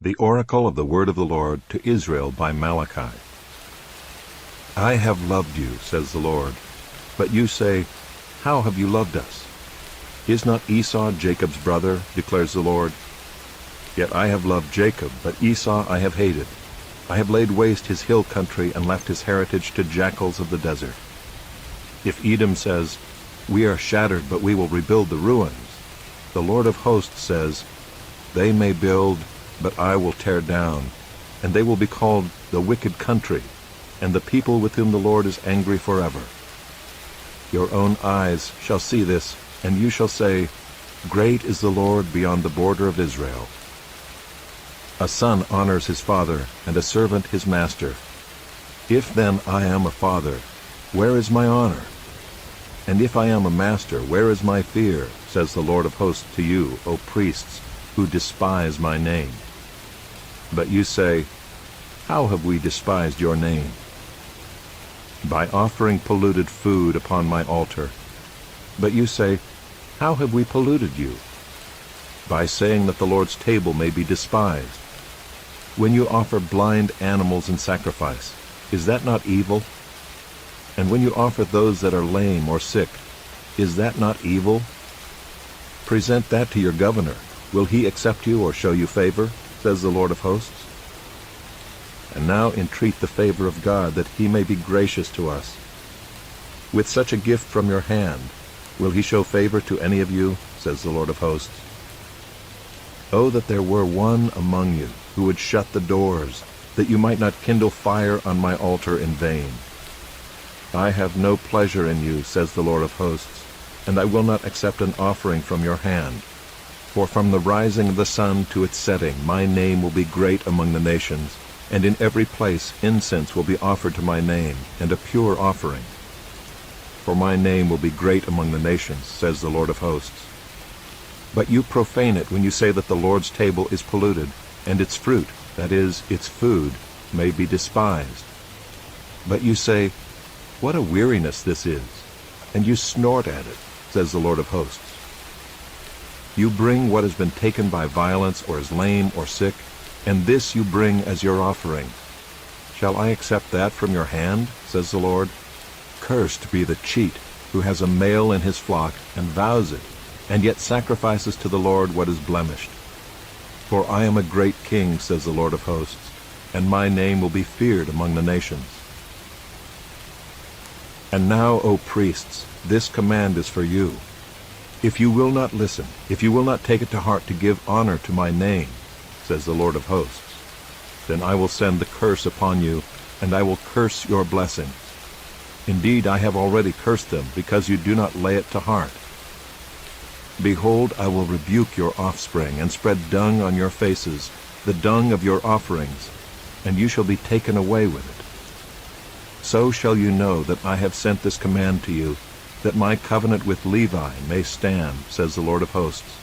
The oracle of the word of the Lord to Israel by Malachi. I have loved you, says the Lord. But you say, how have you loved us? Is not Esau Jacob's brother, declares the Lord? Yet I have loved Jacob, but Esau I have hated. I have laid waste his hill country and left his heritage to jackals of the desert. If Edom says, we are shattered, but we will rebuild the ruins, the Lord of hosts says, they may build, but I will tear down, and they will be called the wicked country, and the people with whom the Lord is angry forever. Your own eyes shall see this, and you shall say, great is the Lord beyond the border of Israel. A son honors his father, and a servant his master. If then I am a father, where is my honor? And if I am a master, where is my fear, says the Lord of hosts to you, O priests, who despise my name? But you say, how have we despised your name? By offering polluted food upon my altar. But you say, how have we polluted you? By saying that the Lord's table may be despised. When you offer blind animals in sacrifice, is that not evil? And when you offer those that are lame or sick, is that not evil? Present that to your governor. Will he accept you or show you favor, says the Lord of hosts? And now entreat the favor of God, that he may be gracious to us. With such a gift from your hand, will he show favor to any of you, says the Lord of hosts? Oh, that there were one among you who would shut the doors, that you might not kindle fire on my altar in vain. I have no pleasure in you, says the Lord of hosts, and I will not accept an offering from your hand. For from the rising of the sun to its setting, my name will be great among the nations, and in every place incense will be offered to my name, and a pure offering. For my name will be great among the nations, says the Lord of hosts. But you profane it when you say that the Lord's table is polluted, and its fruit, that is, its food, may be despised. But you say, what a weariness this is, and you snort at it, says the Lord of hosts. You bring what has been taken by violence or is lame or sick, and this you bring as your offering. Shall I accept that from your hand, says the Lord? Cursed be the cheat who has a male in his flock and vows it, and yet sacrifices to the Lord what is blemished. For I am a great king, says the Lord of hosts, and my name will be feared among the nations. And now, O priests, this command is for you. If you will not listen, if you will not take it to heart to give honor to my name, says the Lord of hosts, then I will send the curse upon you, and I will curse your blessings. Indeed, I have already cursed them, because you do not lay it to heart. Behold, I will rebuke your offspring, and spread dung on your faces, the dung of your offerings, and you shall be taken away with it. So shall you know that I have sent this command to you, that my covenant with Levi may stand, says the Lord of hosts.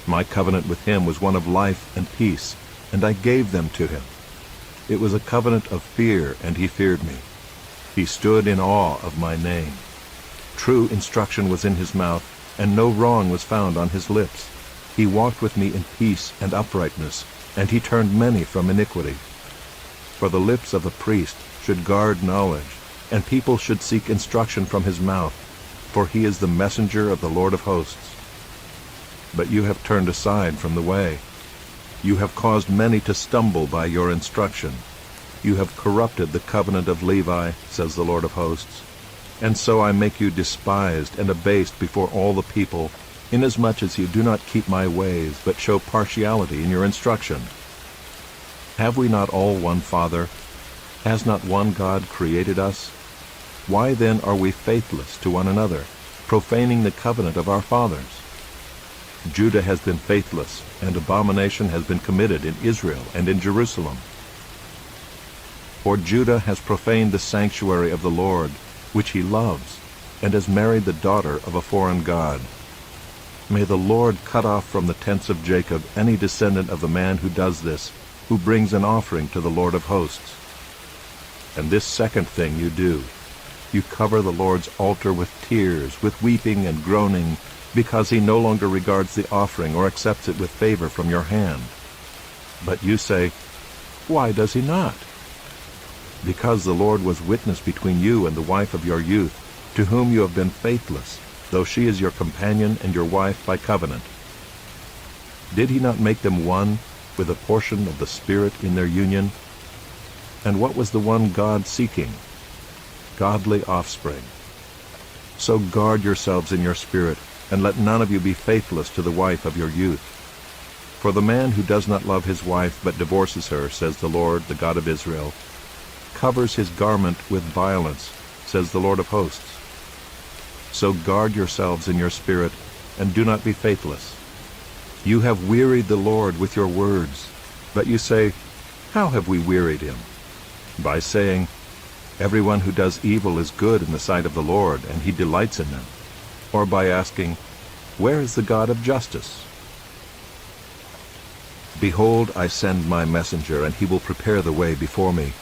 My covenant with him was one of life and peace, and I gave them to him. It was a covenant of fear, and he feared me. He stood in awe of my name. True instruction was in his mouth, and no wrong was found on his lips. He walked with me in peace and uprightness, and he turned many from iniquity. For the lips of a priest should guard knowledge, and people should seek instruction from his mouth, for he is the messenger of the Lord of hosts. But you have turned aside from the way. You have caused many to stumble by your instruction. You have corrupted the covenant of Levi, says the Lord of hosts. And so I make you despised and abased before all the people, inasmuch as you do not keep my ways, but show partiality in your instruction. Have we not all one Father? Has not one God created us? Why then are we faithless to one another, profaning the covenant of our fathers? Judah has been faithless, and abomination has been committed in Israel and in Jerusalem. For Judah has profaned the sanctuary of the Lord, which he loves, and has married the daughter of a foreign god. May the Lord cut off from the tents of Jacob any descendant of the man who does this, who brings an offering to the Lord of hosts. And this second thing you do. You cover the Lord's altar with tears, with weeping and groaning, because he no longer regards the offering or accepts it with favor from your hand. But you say, why does he not? Because the Lord was witness between you and the wife of your youth, to whom you have been faithless, though she is your companion and your wife by covenant. Did he not make them one, with a portion of the Spirit in their union? And what was the one God seeking? Godly offspring. So guard yourselves in your spirit, and let none of you be faithless to the wife of your youth. For the man who does not love his wife but divorces her, says the Lord, the God of Israel, covers his garment with violence, says the Lord of hosts. So guard yourselves in your spirit, and do not be faithless. You have wearied the Lord with your words. But you say, how have we wearied him? By saying, everyone who does evil is good in the sight of the Lord, and he delights in them. Or by asking, where is the God of justice? Behold, I send my messenger, and he will prepare the way before me.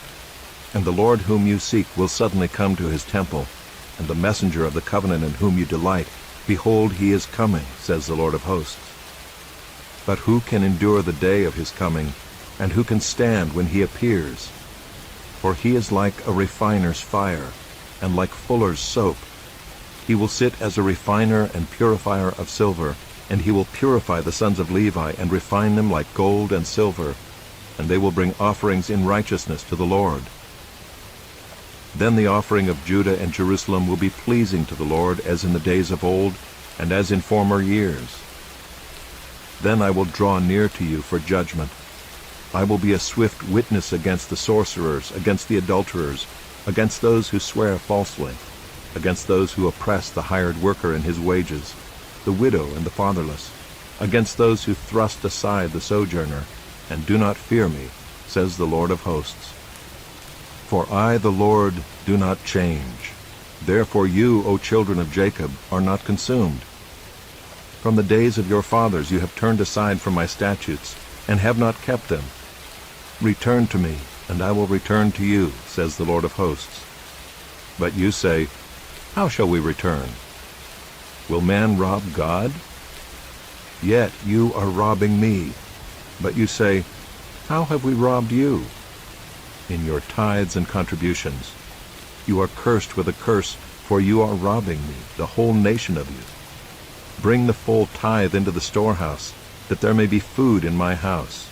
And the Lord whom you seek will suddenly come to his temple, and the messenger of the covenant in whom you delight, behold, he is coming, says the Lord of hosts. But who can endure the day of his coming, and who can stand when he appears? For he is like a refiner's fire, and like fuller's soap. He will sit as a refiner and purifier of silver, and he will purify the sons of Levi, and refine them like gold and silver, and they will bring offerings in righteousness to the Lord. Then the offering of Judah and Jerusalem will be pleasing to the Lord, as in the days of old, and as in former years. Then I will draw near to you for judgment. I will be a swift witness against the sorcerers, against the adulterers, against those who swear falsely, against those who oppress the hired worker in his wages, the widow and the fatherless, against those who thrust aside the sojourner, and do not fear me, says the Lord of hosts. For I, the Lord, do not change. Therefore you, O children of Jacob, are not consumed. From the days of your fathers you have turned aside from my statutes, and have not kept them. Return to me, and I will return to you, says the Lord of hosts. But you say, how shall we return? Will man rob God? Yet you are robbing me. But you say, how have we robbed you? In your tithes and contributions. You are cursed with a curse, for you are robbing me, the whole nation of you. Bring the full tithe into the storehouse, that there may be food in my house.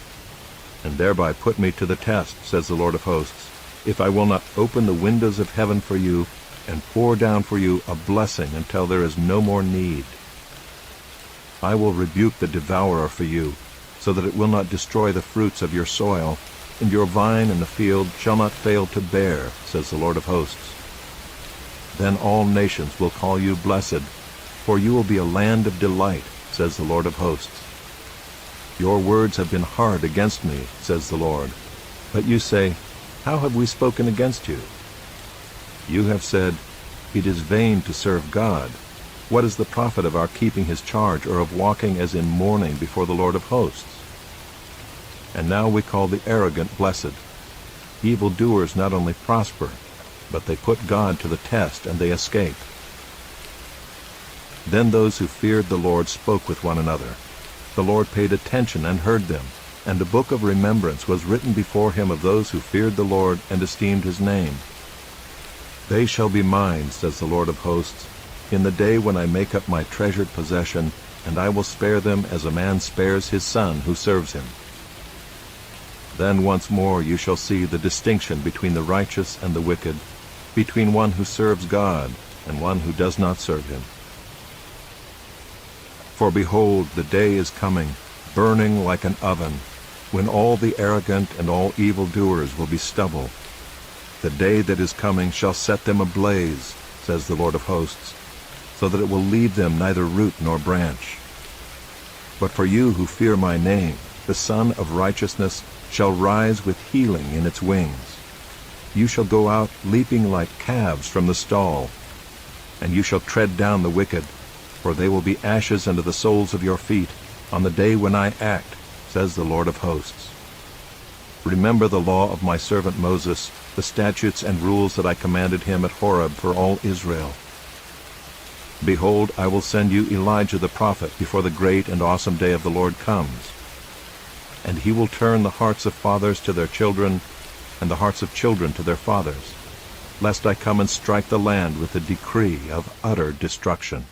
And thereby put me to the test, says the Lord of hosts, if I will not open the windows of heaven for you, and pour down for you a blessing until there is no more need. I will rebuke the devourer for you, so that it will not destroy the fruits of your soil, and your vine in the field shall not fail to bear, says the Lord of hosts. Then all nations will call you blessed, for you will be a land of delight, says the Lord of hosts. Your words have been hard against me, says the Lord. But you say, how have we spoken against you? You have said, it is vain to serve God. What is the profit of our keeping his charge, or of walking as in mourning before the Lord of hosts? And now we call the arrogant blessed. Evildoers not only prosper, but they put God to the test, and they escape. Then those who feared the Lord spoke with one another. The Lord paid attention and heard them, and a book of remembrance was written before him of those who feared the Lord and esteemed his name. They shall be mine, says the Lord of hosts, in the day when I make up my treasured possession, and I will spare them as a man spares his son who serves him. Then once more you shall see the distinction between the righteous and the wicked, between one who serves God and one who does not serve him. For behold, the day is coming, burning like an oven, when all the arrogant and all evildoers will be stubble. The day that is coming shall set them ablaze, says the Lord of hosts, so that it will leave them neither root nor branch. But for you who fear my name, the Son of Righteousness shall rise with healing in its wings. You shall go out leaping like calves from the stall, and you shall tread down the wicked, for they will be ashes under the soles of your feet on the day when I act, says the Lord of hosts. Remember the law of my servant Moses, the statutes and rules that I commanded him at Horeb for all Israel. Behold, I will send you Elijah the prophet before the great and awesome day of the Lord comes. And he will turn the hearts of fathers to their children, and the hearts of children to their fathers, lest I come and strike the land with a decree of utter destruction.